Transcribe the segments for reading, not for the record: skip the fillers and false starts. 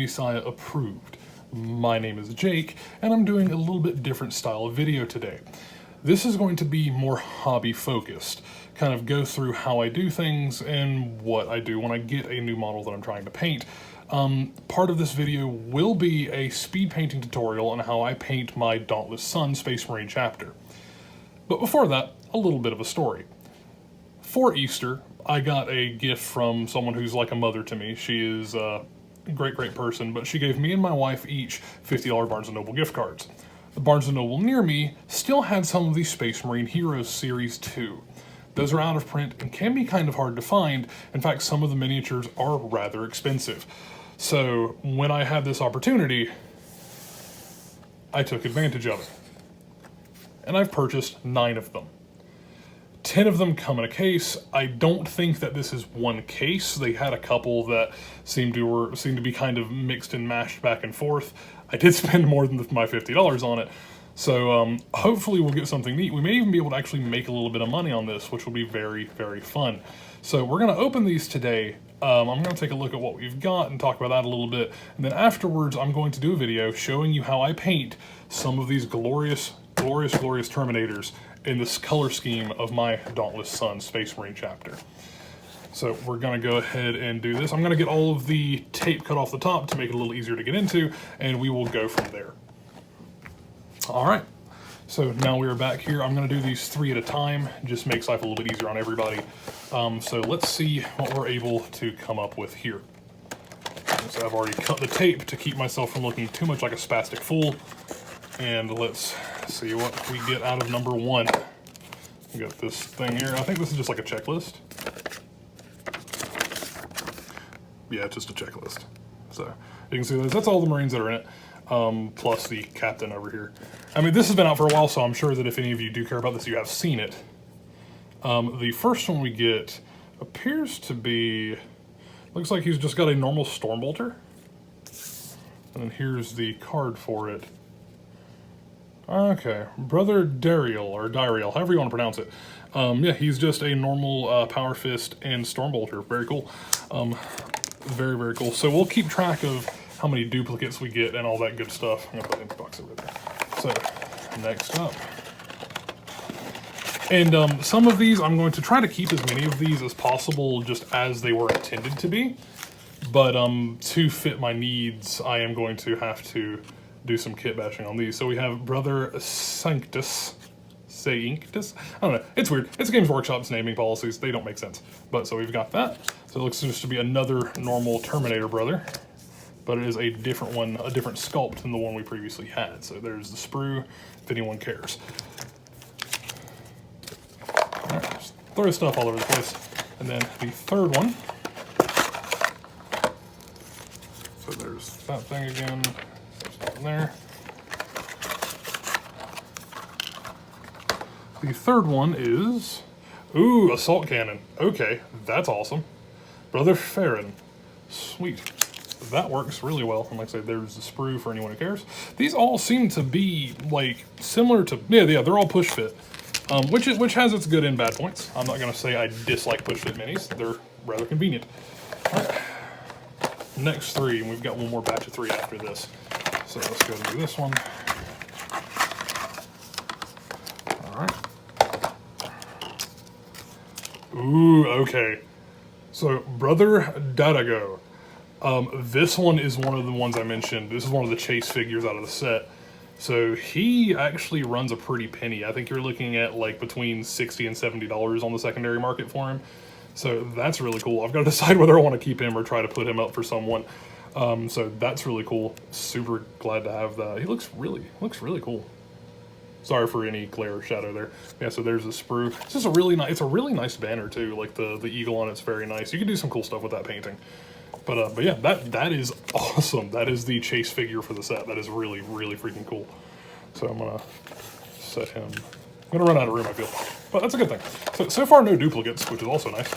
Unisaya approved. My name is Jake, and I'm doing a little bit different style of video today. This is going to be more hobby focused, kind of go through how I do things and what I do when I get a new model that I'm trying to paint. Part of this video will be a speed painting tutorial on how I paint my Dauntless Sun Space Marine chapter. But before that, a little bit of a story. For Easter, I got a gift from someone who's like a mother to me. She is a great person, but she gave me and my wife each $50 Barnes & Noble gift cards. The Barnes & Noble near me still had some of the Space Marine Heroes Series 2. Those are out of print and can be kind of hard to find. In fact, some of the miniatures are rather expensive. So when I had this opportunity, I took advantage of it. And I've purchased 9 of them. 10 of them come in a case. I don't think that this is one case. They had a couple that seemed to be kind of mixed and mashed back and forth. I did spend more than my $50 on it. So hopefully we'll get something neat. We may even be able to actually make a little bit of money on this, which will be very fun. So we're going to open these today. I'm going to take a look at what we've got and talk about that a little bit. And then afterwards, I'm going to do a video showing you how I paint some of these glorious Terminators in this color scheme of my Dauntless Sun Space Marine chapter. So we're going to go ahead and do this. I'm going to get all of the tape cut off the top to make it a little easier to get into, and we will go from there. All right, so now we are back here. I'm going to do these 3 at a time. Just makes life a little bit easier on everybody. So let's see what we're able to come up with here. So I've already cut the tape to keep myself from looking too much like a spastic fool. And let's see what we get out of number 1. We got this thing here. I think this is just like a checklist. Yeah, it's just a checklist. So you can see that's all the Marines that are in it. Plus the captain over here. I mean, this has been out for a while, so I'm sure that if any of you do care about this, you have seen it. The first one we get appears to be, looks like he's just got a normal Stormbolter. And then here's the card for it. Okay, Brother Dariel, however you want to pronounce it. Yeah, he's just a normal Power Fist and Stormbolter. Very cool. Very cool. So we'll keep track of how many duplicates we get and all that good stuff. I'm going to put it in the box over there. So, next up. And some of these, I'm going to try to keep as many of these as possible just as they were intended to be. But to fit my needs, I am going to have to do some kit bashing on these. So we have Brother Sanctus. Sanctus? I don't know. It's weird. It's Games Workshop's naming policies. They don't make sense. But so we've got that. So it looks just to be another normal Terminator brother. But it is a different one, a different sculpt than the one we previously had. So there's the sprue, if anyone cares. Alright, just throw stuff all over the place. And then the third one. So there's that thing again. There's that one there. The third one is, ooh, Assault Cannon. Okay, that's awesome. Brother Farron. Sweet. That works really well. And like I said, there's the sprue for anyone who cares. These all seem to be like similar to, yeah, they're all push fit, which has its good and bad points. I'm not gonna say I dislike push fit minis. They're rather convenient. All right. Next 3, and we've got one more batch of 3 after this. So let's go and do this one. All right. Ooh, okay. So Brother Dadago. This one is one of the ones I mentioned. This is one of the chase figures out of the set. So he actually runs a pretty penny. I think you're looking at like between $60 and $70 on the secondary market for him. So that's really cool. I've got to decide whether I want to keep him or try to put him up for someone. So that's really cool. Super glad to have that. He looks really cool. Sorry for any glare or shadow there. Yeah, so there's the sprue. It's just a really nice banner too. Like the eagle on it's very nice. You can do some cool stuff with that painting. But yeah, that is awesome. That is the chase figure for the set. That is really freaking cool. So I'm gonna set him. I'm gonna run out of room, I feel, but that's a good thing. So far, no duplicates, which is also nice.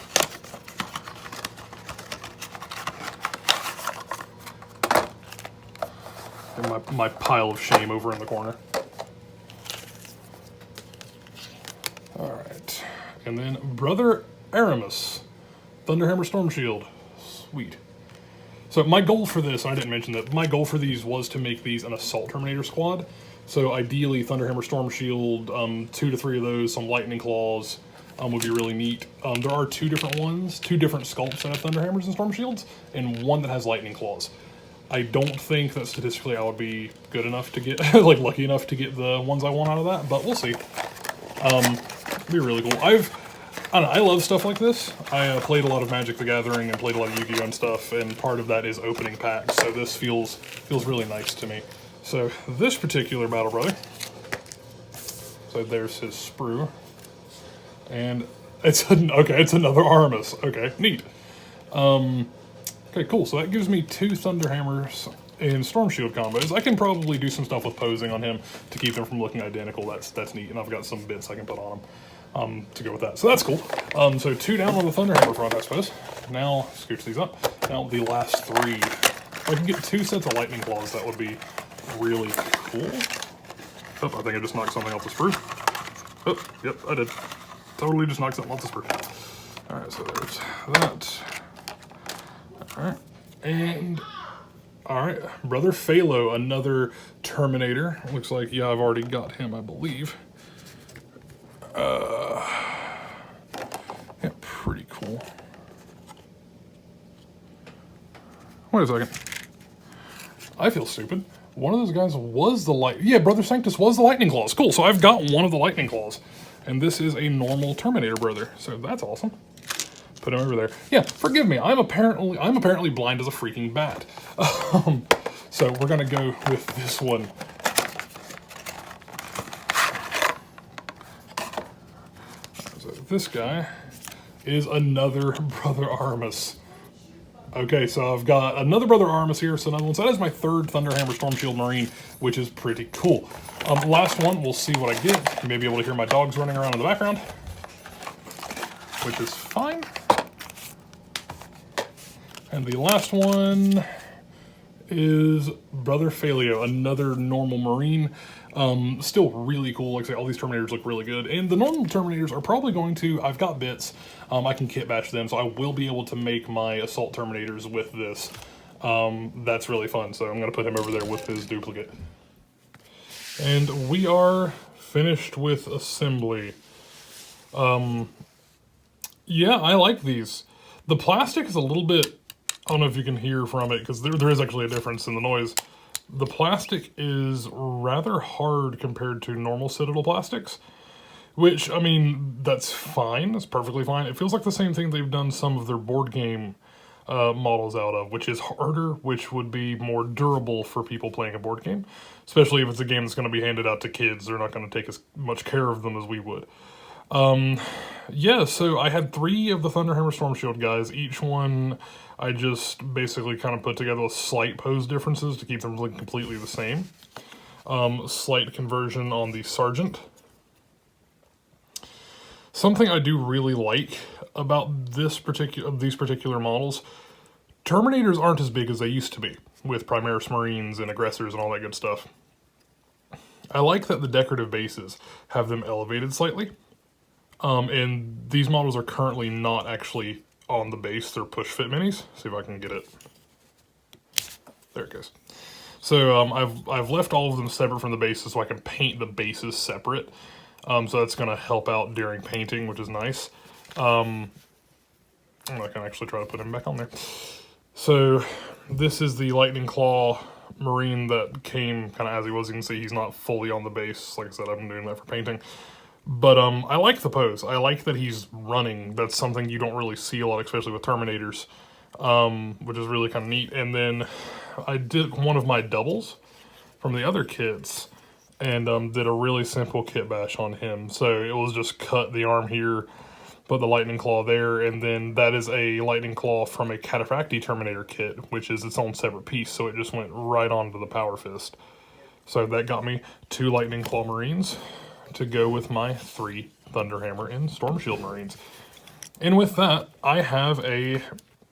And my pile of shame over in the corner. All right, and then Brother Aramis, Thunderhammer Storm Shield. Sweet. So my goal for this, I didn't mention that, my goal for these was to make these an Assault Terminator squad. So ideally, Thunderhammer, Storm Shield, 2 to 3 of those, some Lightning Claws would be really neat. There are 2 different ones, 2 different sculpts that have Thunderhammers and Storm Shields, and 1 that has Lightning Claws. I don't think that statistically I would be good enough to get, like lucky enough to get the ones I want out of that, but we'll see. It'd be really cool. I don't know, I love stuff like this. I played a lot of Magic the Gathering and played a lot of Yu-Gi-Oh! And stuff, and part of that is opening packs, so this feels really nice to me. So this particular Battle Brother, so there's his sprue, and it's another Armus. Okay, neat. Okay, cool. So that gives me 2 Thunderhammers and Storm Shield combos. I can probably do some stuff with posing on him to keep them from looking identical. That's neat, and I've got some bits I can put on him to go with that. So that's cool. So 2 down on the Thunderhammer front, I suppose. Now scooch these up. Now the last 3. If I can get 2 sets of Lightning Claws, that would be really cool. Oh, I think I just knocked something off the sprue. Oh, yep, I did. Totally just knocked something off the sprue. Alright, so there's that. Alright, and alright, Brother Phalo, another Terminator. Looks like, yeah, I've already got him, I believe. Yeah, pretty cool. Wait a second. I feel stupid. One of those guys was the yeah, Brother Sanctus was the Lightning Claws. Cool, so I've got one of the Lightning Claws. And this is a normal Terminator brother, so that's awesome. Put him over there. Yeah, forgive me, I'm apparently blind as a freaking bat. So we're gonna go with this one. So this guy is another Brother Armus. Okay, so I've got another Brother Armus here, so another one. So that is my 3rd Thunderhammer Storm Shield Marine, which is pretty cool. Last one, we'll see what I get. You may be able to hear my dogs running around in the background, which is fine. And the last one is Brother Phalo, another normal Marine. Still really cool. Like I say, all these Terminators look really good. And the normal Terminators are probably going to, I've got bits, I can kit bash them, so I will be able to make my Assault Terminators with this. That's really fun, so I'm going to put him over there with his duplicate. And we are finished with assembly. Yeah, I like these. The plastic is a little bit, I don't know if you can hear from it, because there is actually a difference in the noise. The plastic is rather hard compared to normal Citadel plastics, which, I mean, that's fine. That's perfectly fine. It feels like the same thing they've done some of their board game models out of, which is harder, which would be more durable for people playing a board game, especially if it's a game that's going to be handed out to kids. They're not going to take as much care of them as we would. Yeah, so I had 3 of the Thunderhammer Storm Shield guys. Each one I just basically kind of put together with slight pose differences to keep them looking completely the same. Slight conversion on the Sergeant. Something I do really like about these particular models, Terminators aren't as big as they used to be, with Primaris Marines and Aggressors and all that good stuff. I like that the decorative bases have them elevated slightly. And these models are currently not actually on the base, they're push-fit minis. See if I can get it. There it goes. So I've left all of them separate from the bases so I can paint the bases separate. So that's going to help out during painting, which is nice. I can actually try to put him back on there. So this is the Lightning Claw Marine that came kind of as he was. You can see he's not fully on the base. Like I said, I've been doing that for painting. But I like the pose. I like that he's running. That's something you don't really see a lot, especially with Terminators, which is really kind of neat. And then I did one of my doubles from the other kits and did a really simple kit bash on him. So it was just cut the arm here, put the Lightning Claw there, and then that is a Lightning Claw from a Cataphractii Terminator kit, which is its own separate piece, so it just went right onto the Power Fist. So that got me 2 Lightning Claw Marines to go with my 3 Thunderhammer and Storm Shield Marines. And with that, I have a,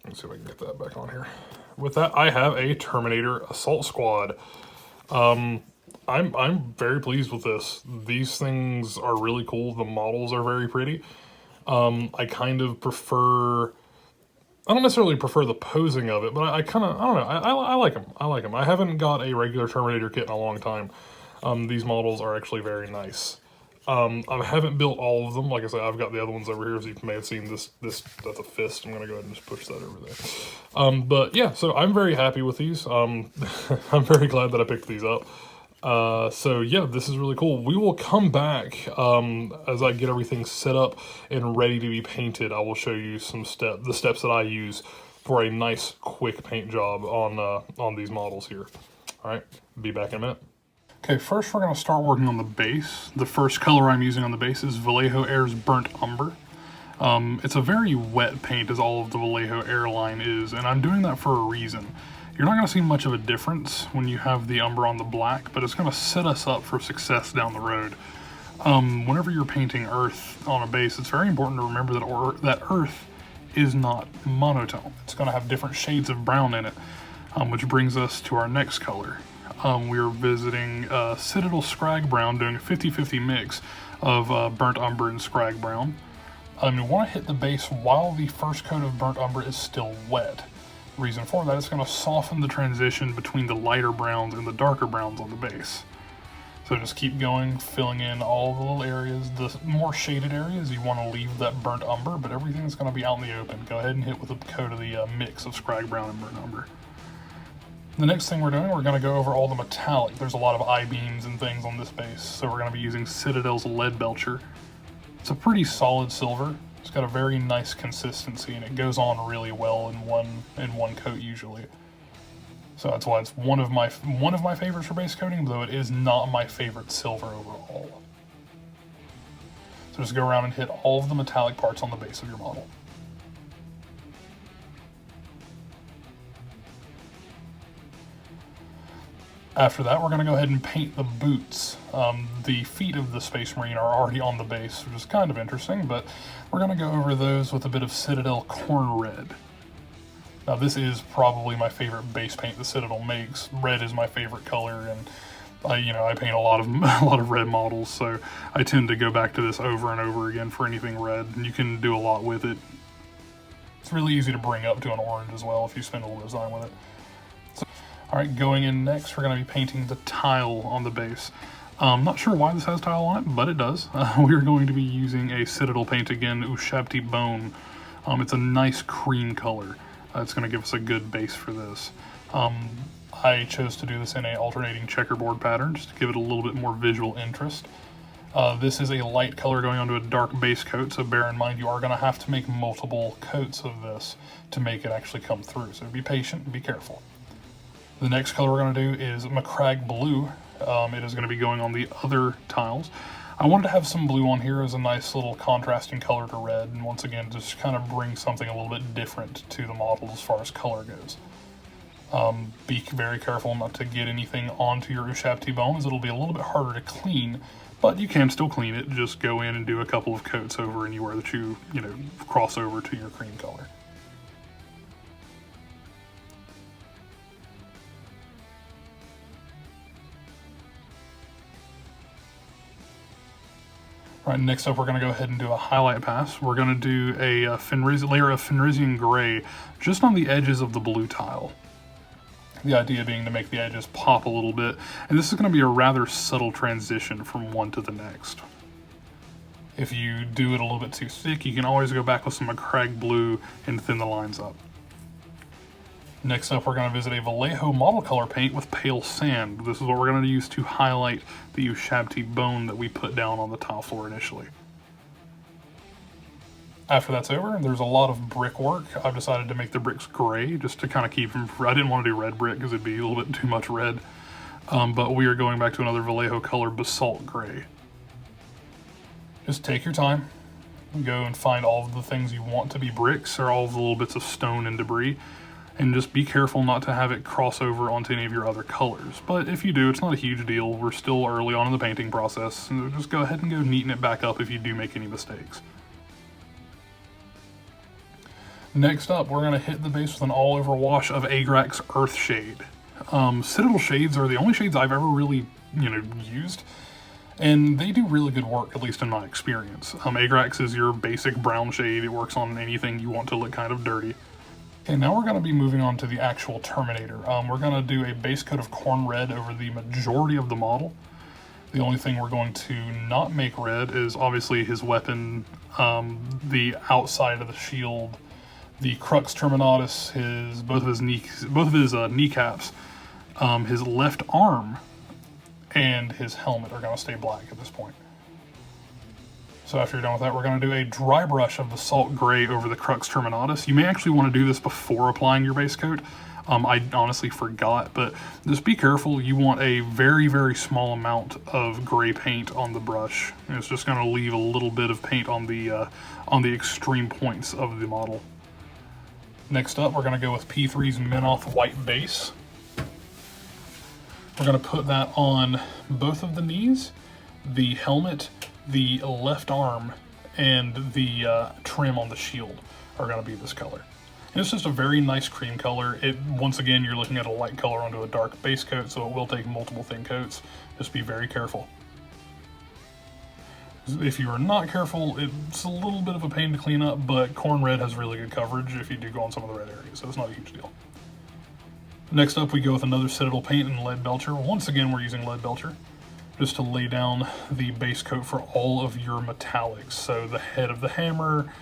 let's see if I can get that back on here. With that, I have a Terminator Assault Squad. I'm very pleased with this. These things are really cool. The models are very pretty. I kind of prefer I don't necessarily prefer the posing of it, but I kind of, I don't know, I like them. I like them. I haven't got a regular Terminator kit in a long time. These models are actually very nice. I haven't built all of them. Like I said, I've got the other ones over here, as you may have seen. This that's a fist. I'm going to go ahead and just push that over there. But yeah, so I'm very happy with these. I'm very glad that I picked these up. So yeah, this is really cool. We will come back as I get everything set up and ready to be painted. I will show you the steps that I use for a nice quick paint job on these models here. All right, be back in a minute. Okay, first we're going to start working on the base. The first color I'm using on the base is Vallejo Air's Burnt Umber. It's a very wet paint, as all of the Vallejo Air line is, and I'm doing that for a reason. You're not going to see much of a difference when you have the umber on the black, but it's going to set us up for success down the road. Whenever you're painting earth on a base, it's very important to remember that earth is not monotone. It's going to have different shades of brown in it, which brings us to our next color. We are visiting Citadel Scrag Brown, doing a 50-50 mix of Burnt Umber and Scrag Brown. You want to hit the base while the first coat of Burnt Umber is still wet. Reason for that, it's going to soften the transition between the lighter browns and the darker browns on the base. So just keep going, filling in all the little areas. The more shaded areas, you want to leave that Burnt Umber, but everything's going to be out in the open. Go ahead and hit with a coat of the mix of Scrag Brown and Burnt Umber. The next thing we're doing, we're going to go over all the metallic. There's a lot of I-beams and things on this base, so we're going to be using Citadel's Lead Belcher. It's a pretty solid silver. It's got a very nice consistency, and it goes on really well in one coat usually. So that's why it's one of my favorites for base coating, though it is not my favorite silver overall. So just go around and hit all of the metallic parts on the base of your model. After that, we're going to go ahead and paint the boots. The feet of the Space Marine are already on the base, which is kind of interesting, but we're going to go over those with a bit of Citadel Corn Red. Now, this is probably my favorite base paint the Citadel makes. Red is my favorite color, and I paint a lot of red models, so I tend to go back to this over and over again for anything red, and you can do a lot with it. It's really easy to bring up to an orange as well if you spend a little bit of time with it. Alright, going in next, we're going to be painting the tile on the base. Not sure why this has tile on it, but it does. We're going to be using a Citadel paint again, Ushabti Bone. It's a nice cream color. It's going to give us a good base for this. I chose to do this in an alternating checkerboard pattern, just to give it a little bit more visual interest. This is a light color going onto a dark base coat, so bear in mind you are going to have to make multiple coats of this to make it actually come through. So be patient and be careful. The next color we're going to do is Macragge Blue. It is going to be going on the other tiles. I wanted to have some blue on here as a nice little contrasting color to red, and once again, just kind of bring something a little bit different to the model as far as color goes. Be very careful not to get anything onto your Ushabti bone, as it'll be a little bit harder to clean, but you can still clean it. Just go in and do a couple of coats over anywhere that you cross over to your cream color. All right, next up we're going to go ahead and do a highlight pass. We're going to do a layer of Fenrisian Gray just on the edges of the blue tile. The idea being to make the edges pop a little bit, and this is going to be a rather subtle transition from one to the next. If you do it a little bit too thick, you can always go back with some Macragge Blue and thin the lines up. Next up, we're going to visit a Vallejo model color paint with Pale Sand. This is what we're going to use to highlight the Ushabti bone that we put down on the tile floor initially. After that's over, there's a lot of brick work. I've decided to make the bricks gray just to kind of keep them. I didn't want to do red brick because it'd be a little bit too much red. But we are going back to another Vallejo color, Basalt Gray. Just take your time. Go and find all of the things you want to be bricks, or all of the little bits of stone and debris. And just be careful not to have it cross over onto any of your other colors. But if you do, it's not a huge deal. We're still early on in the painting process. So just go ahead and go neaten it back up if you do make any mistakes. Next up, we're going to hit the base with an all-over wash of Agrax Earth Shade. Citadel shades are the only shades I've ever really, used. And they do really good work, at least in my experience. Agrax is your basic brown shade. It works on anything you want to look kind of dirty. And now we're going to be moving on to the actual Terminator. We're going to do a base coat of corn red over the majority of the model. The only thing we're going to not make red is obviously his weapon, the outside of the shield, the crux terminatus, both of his kneecaps, his left arm, and his helmet are going to stay black at this point. So after you're done with that, we're going to do a dry brush of the salt gray over the crux terminatus. You may actually want to do this before applying your base coat. I honestly forgot, but just be careful. You want a very, very small amount of gray paint on the brush. And it's just going to leave a little bit of paint on the extreme points of the model. Next up, we're going to go with P3's Minoth White Base. We're going to put that on both of the knees, the helmet, the left arm, and the trim on the shield are going to be this color. And it's just a very nice cream color. Once again, you're looking at a light color onto a dark base coat, so it will take multiple thin coats. Just be very careful. If you are not careful, it's a little bit of a pain to clean up, but corn red has really good coverage if you do go on some of the red areas, so it's not a huge deal. Next up, we go with another Citadel paint in lead Belcher. Once again, we're using lead Belcher just to lay down the base coat for all of your metallics. So the head of the hammer,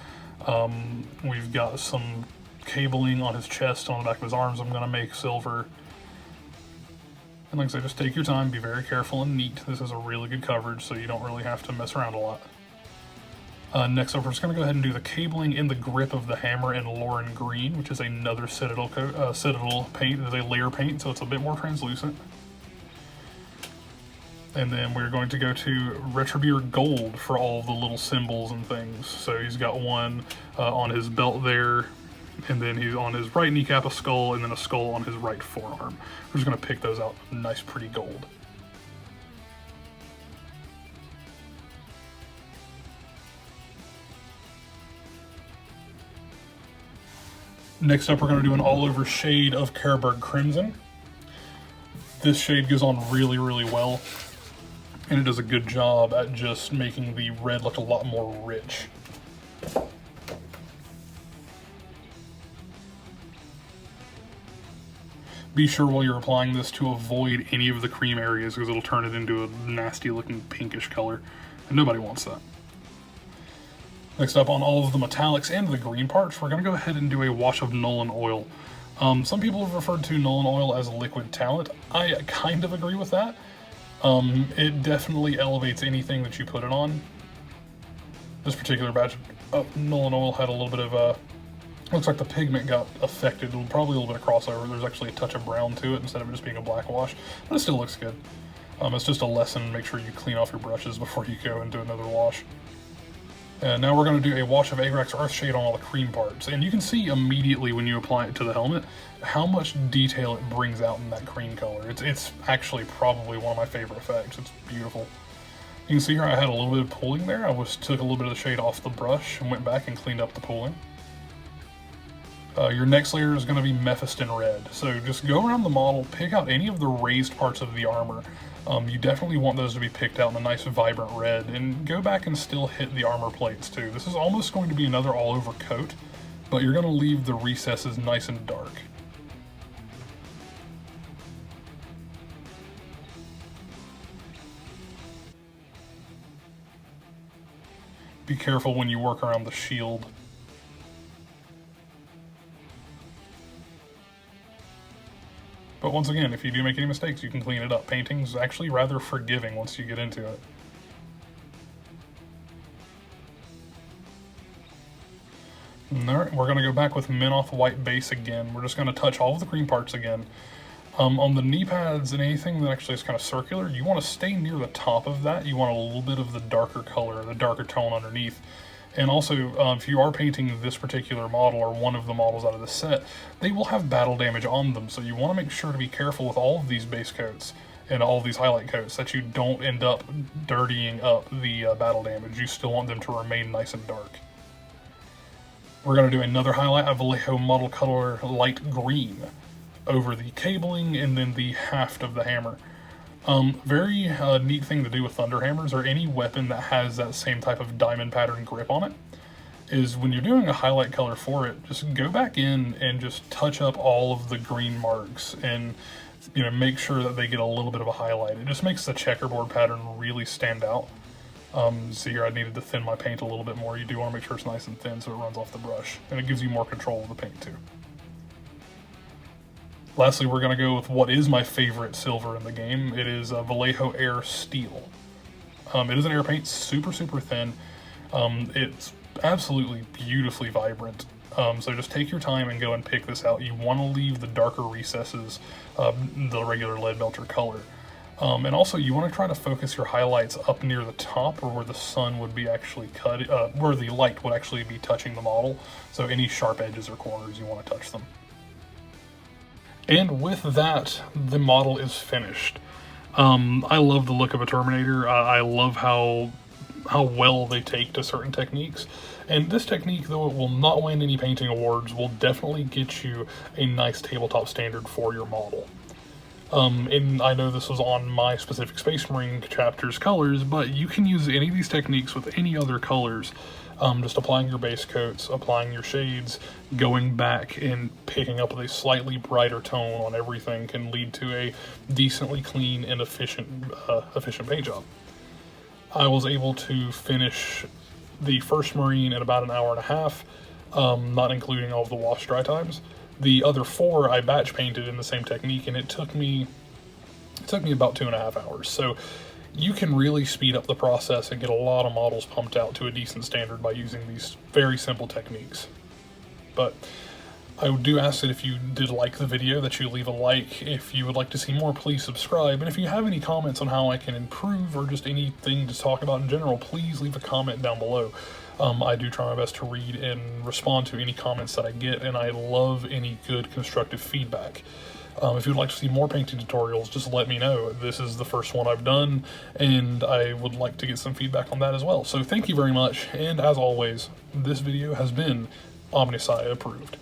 we've got some cabling on his chest, on the back of his arms I'm going to make silver. And like I said, just take your time, be very careful and neat. This is a really good coverage, so you don't really have to mess around a lot. Next up, we're just going to go ahead and do the cabling in the grip of the hammer in Lauren Green, which is another Citadel paint. It's a layer paint, so it's a bit more translucent. And then we're going to go to Retributor Gold for all of the little symbols and things. So he's got one on his belt there, and then he's on his right kneecap a skull, and then a skull on his right forearm. We're just going to pick those out nice pretty gold. Next up, we're going to do an all-over shade of Carroburg Crimson. This shade goes on really, really well, and it does a good job at just making the red look a lot more rich. Be sure while you're applying this to avoid any of the cream areas, because it'll turn it into a nasty looking pinkish color, and nobody wants that. Next up, on all of the metallics and the green parts, we're going to go ahead and do a wash of Nuln Oil. Some people have referred to Nuln Oil as a liquid talent. I kind of agree with that. It definitely elevates anything that you put it on. This particular batch of Nuln Oil had a little bit of looks like the pigment got affected, probably a little bit of crossover. There's actually a touch of brown to it instead of just being a black wash, but it still looks good. It's just a lesson, make sure you clean off your brushes before you go and do another wash. And now we're going to do a wash of Agrax Earthshade on all the cream parts. And you can see immediately when you apply it to the helmet how much detail it brings out in that cream color. It's actually probably one of my favorite effects. It's beautiful. You can see here I had a little bit of pooling there. I took a little bit of the shade off the brush and went back and cleaned up the pooling. Your next layer is going to be Mephiston Red. So just go around the model, pick out any of the raised parts of the armor. You definitely want those to be picked out in a nice vibrant red, and go back and still hit the armor plates too. This is almost going to be another all-over coat, but you're going to leave the recesses nice and dark. Be careful when you work around the shield. But once again, if you do make any mistakes, you can clean it up. Painting's actually rather forgiving once you get into it. Alright, we're going to go back with Minoth White Base again. We're just going to touch all of the cream parts again. On the knee pads and anything that actually is kind of circular, you want to stay near the top of that. You want a little bit of the darker color, the darker tone underneath. And also, if you are painting this particular model or one of the models out of the set, they will have battle damage on them, so you want to make sure to be careful with all of these base coats and all of these highlight coats that you don't end up dirtying up the battle damage. You still want them to remain nice and dark. We're going to do another highlight of Vallejo model color light green over the cabling and then the haft of the hammer. Very neat thing to do with thunder hammers or any weapon that has that same type of diamond pattern grip on it is when you're doing a highlight color for it, just go back in and just touch up all of the green marks and, you know, make sure that they get a little bit of a highlight. It just makes the checkerboard pattern really stand out. So here I needed to thin my paint a little bit more. You do want to make sure it's nice and thin so it runs off the brush, and it gives you more control of the paint too. Lastly, we're going to go with what is my favorite silver in the game. It is Vallejo Air Steel. It is an air paint, super thin. It's absolutely beautifully vibrant. So just take your time and go and pick this out. You want to leave the darker recesses, the regular lead Belcher color. And also you want to try to focus your highlights up near the top, or where the sun would be actually where the light would actually be touching the model. So any sharp edges or corners, you want to touch them. And with that, the model is finished. I love the look of a Terminator. I love how well they take to certain techniques. And this technique, though it will not win any painting awards, will definitely get you a nice tabletop standard for your model. And I know this was on my specific Space Marine chapter's colors, but you can use any of these techniques with any other colors. Just applying your base coats, applying your shades, going back and picking up with a slightly brighter tone on everything can lead to a decently clean and efficient paint job. I was able to finish the first Marine in about an hour and a half, not including all of the wash dry times. The other 4 I batch painted in the same technique, and it took me about 2.5 hours. So you can really speed up the process and get a lot of models pumped out to a decent standard by using these very simple techniques. But I do ask that if you did like the video that you leave a like. If you would like to see more, please subscribe. And if you have any comments on how I can improve or just anything to talk about in general, please leave a comment down below. I do try my best to read and respond to any comments that I get, and I love any good constructive feedback. If you would like to see more painting tutorials, just let me know. This is the first one I've done, and I would like to get some feedback on that as well. So thank you very much, and as always, this video has been Omnisci approved.